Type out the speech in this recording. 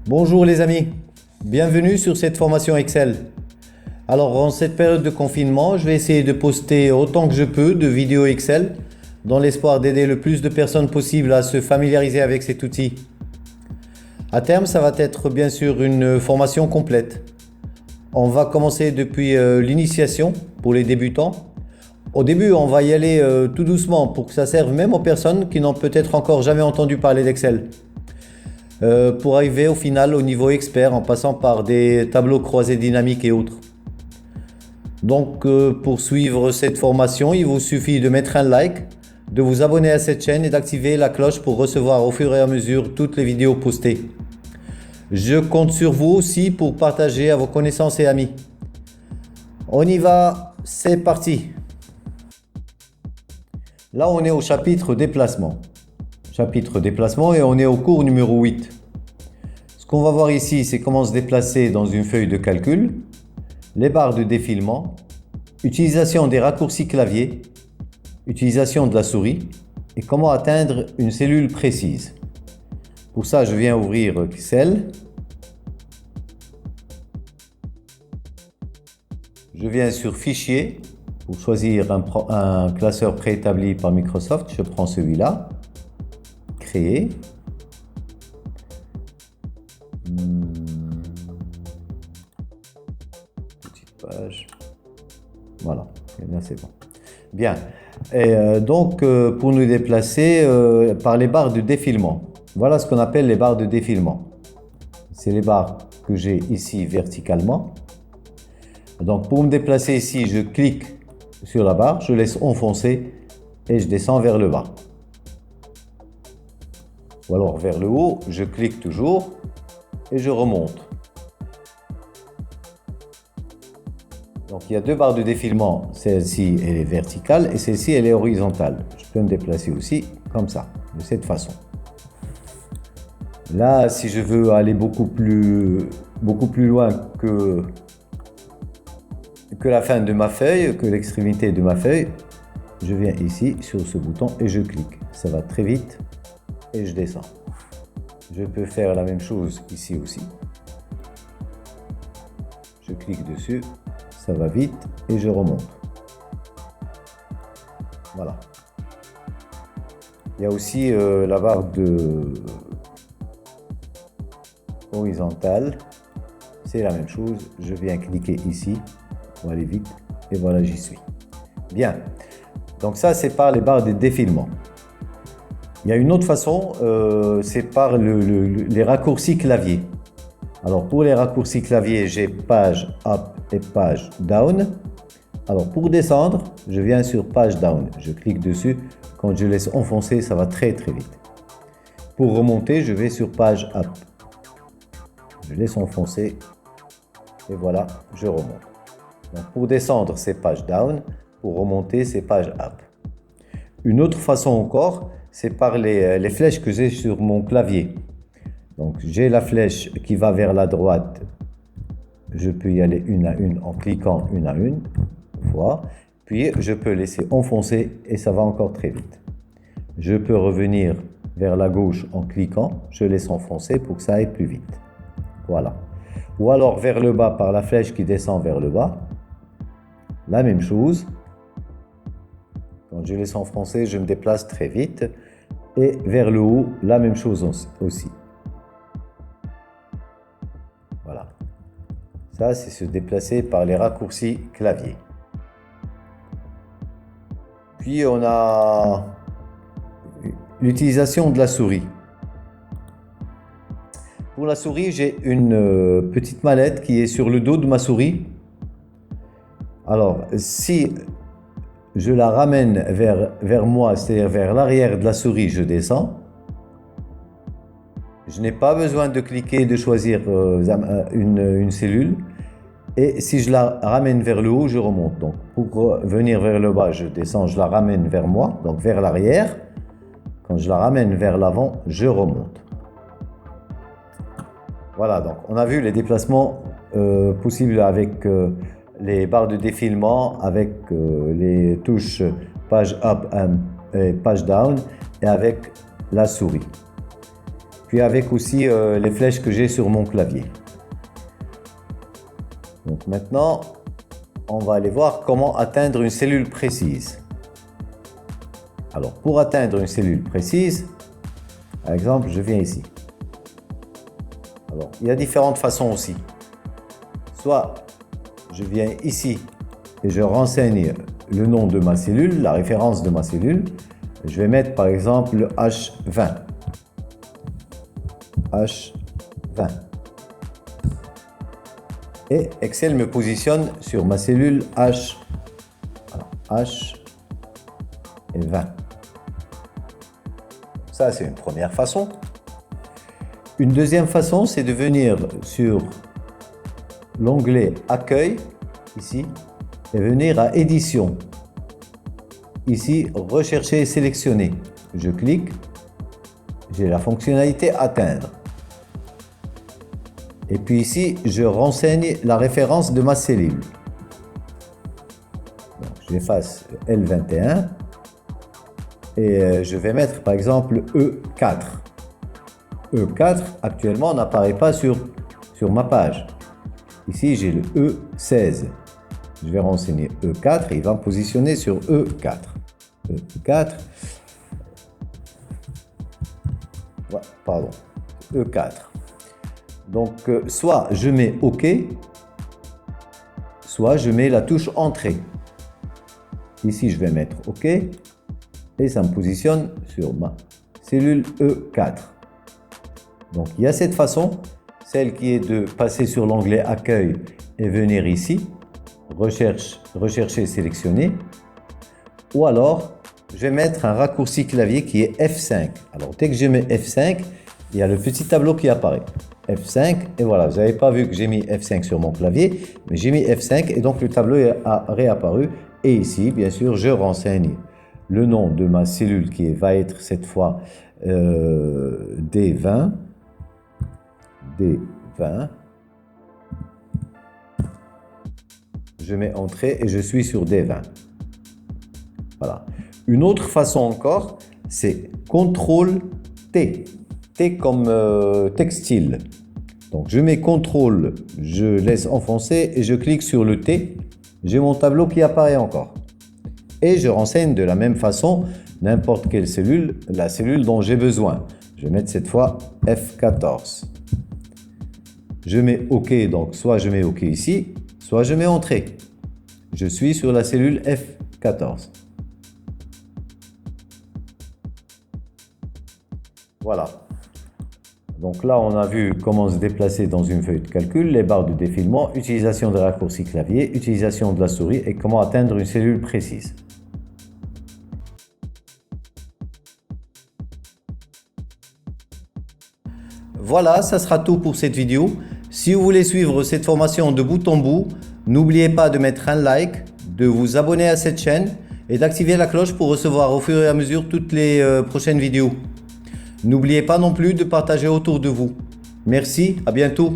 Bonjour les amis, bienvenue sur cette formation Excel. Alors en cette période de confinement, je vais essayer de poster autant que je peux de vidéos Excel dans l'espoir d'aider le plus de personnes possible à se familiariser avec cet outil. À terme, ça va être bien sûr une formation complète. On va commencer depuis l'initiation pour les débutants. Au début, on va y aller tout doucement pour que ça serve même aux personnes qui n'ont peut-être encore jamais entendu parler d'Excel. Pour arriver au final au niveau expert en passant par des tableaux croisés dynamiques et autres. Donc pour suivre cette formation, il vous suffit de mettre un like, de vous abonner à cette chaîne et d'activer la cloche pour recevoir au fur et à mesure toutes les vidéos postées. Je compte sur vous aussi pour partager à vos connaissances et amis. On y va, c'est parti. Là on est au chapitre déplacement. Chapitre déplacement et on est au cours numéro 8. Ce qu'on va voir ici, c'est comment se déplacer dans une feuille de calcul, les barres de défilement, utilisation des raccourcis clavier, utilisation de la souris et comment atteindre une cellule précise. Pour ça, je viens ouvrir Excel. Je viens sur Fichier pour choisir un classeur préétabli par Microsoft. Je prends celui-là. Créer. Petite page. Voilà, et bien c'est bon. Bien. Et donc, pour nous déplacer par les barres de défilement. Voilà ce qu'on appelle les barres de défilement. C'est les barres que j'ai ici verticalement. Donc, pour me déplacer ici, je clique sur la barre, je laisse enfoncer et je descends vers le bas. Ou alors vers le haut, je clique toujours et je remonte. Donc il y a deux barres de défilement, celle-ci elle est verticale et celle-ci elle est horizontale. Je peux me déplacer aussi comme ça, de cette façon. Là, si je veux aller beaucoup plus loin que la fin de ma feuille, que l'extrémité de ma feuille, je viens ici sur ce bouton et je clique. Ça va très vite. Et je descends. Je peux faire la même chose ici aussi. Je clique dessus, ça va vite et je remonte. Voilà. Il y a aussi la barre de horizontale. C'est la même chose. Je viens cliquer ici pour aller vite et voilà, j'y suis. Bien. Donc ça, c'est par les barres de défilement. Il y a une autre façon, c'est par les raccourcis clavier. Alors pour les raccourcis clavier, j'ai page up et page down. Alors pour descendre, je viens sur page down. Je clique dessus. Quand je laisse enfoncer, ça va très vite. Pour remonter, je vais sur page up. Je laisse enfoncer et voilà, je remonte. Donc pour descendre, c'est page down. Pour remonter, c'est page up. Une autre façon encore, c'est par les flèches que j'ai sur mon clavier. Donc j'ai la flèche qui va vers la droite. Je peux y aller une à une en cliquant une à une. Voilà. Puis je peux laisser enfoncer et ça va encore très vite. Je peux revenir vers la gauche en cliquant. Je laisse enfoncer pour que ça aille plus vite. Voilà. Ou alors vers le bas par la flèche qui descend vers le bas. La même chose. Quand je laisse enfoncer, je me déplace très vite. Et vers le haut, la même chose aussi. Voilà. Ça, c'est se déplacer par les raccourcis clavier. Puis, on a l'utilisation de la souris. Pour la souris, j'ai une petite mallette qui est sur le dos de ma souris. Alors, si je la ramène vers moi, c'est-à-dire vers l'arrière de la souris, je descends. Je n'ai pas besoin de cliquer, de choisir une cellule. Et si je la ramène vers le haut, je remonte. Donc, pour venir vers le bas, je descends, je la ramène vers moi, donc vers l'arrière. Quand je la ramène vers l'avant, je remonte. Voilà, donc on a vu les déplacements possibles avec les barres de défilement, avec les touches page up et page down et avec la souris. puis avec aussi les flèches que j'ai sur mon clavier. Donc maintenant, on va aller voir comment atteindre une cellule précise. Alors, pour atteindre une cellule précise, par exemple, je viens ici. Alors, il y a différentes façons aussi. Soit je viens ici et je renseigne le nom de ma cellule, la référence de ma cellule. Je vais mettre par exemple le H20. H20. Et Excel me positionne sur ma cellule H. Alors, H et 20. Ça, c'est une première façon. Une deuxième façon, c'est de venir sur l'onglet Accueil, ici, et venir à Édition. Ici, Rechercher et sélectionner. Je clique, j'ai la fonctionnalité Atteindre. Et puis ici, je renseigne la référence de ma cellule. Donc, j'efface L21 et je vais mettre par exemple E4. E4 actuellement n'apparaît pas sur ma page. Ici, j'ai le E16. Je vais renseigner E4 et il va me positionner sur E4. E4. Pardon. E4. Donc, soit je mets OK, soit je mets la touche Entrée. Ici, je vais mettre OK et ça me positionne sur ma cellule E4. Donc, il y a cette façon, celle qui est de passer sur l'onglet Accueil et venir ici, Rechercher, sélectionner. Ou alors, je vais mettre un raccourci clavier qui est F5. Alors, dès que je mets F5, il y a le petit tableau qui apparaît. F5, et voilà, vous n'avez pas vu que j'ai mis F5 sur mon clavier, mais j'ai mis F5 et donc le tableau a réapparu. Et ici, bien sûr, je renseigne le nom de ma cellule qui va être cette fois D20. D20. Je mets Entrée et je suis sur D20. Voilà. Une autre façon encore, c'est CTRL-T. T comme textile. Donc je mets CTRL, je laisse enfoncer et je clique sur le T. J'ai mon tableau qui apparaît encore. Et je renseigne de la même façon n'importe quelle cellule, la cellule dont j'ai besoin. Je vais mettre cette fois F14. Je mets OK, donc soit je mets OK ici, soit je mets Entrée. Je suis sur la cellule F14. Voilà. Donc là, on a vu comment se déplacer dans une feuille de calcul, les barres de défilement, utilisation des raccourcis clavier, utilisation de la souris et comment atteindre une cellule précise. Voilà, ça sera tout pour cette vidéo. Si vous voulez suivre cette formation de bout en bout, n'oubliez pas de mettre un like, de vous abonner à cette chaîne et d'activer la cloche pour recevoir au fur et à mesure toutes les prochaines vidéos. N'oubliez pas non plus de partager autour de vous. Merci, à bientôt.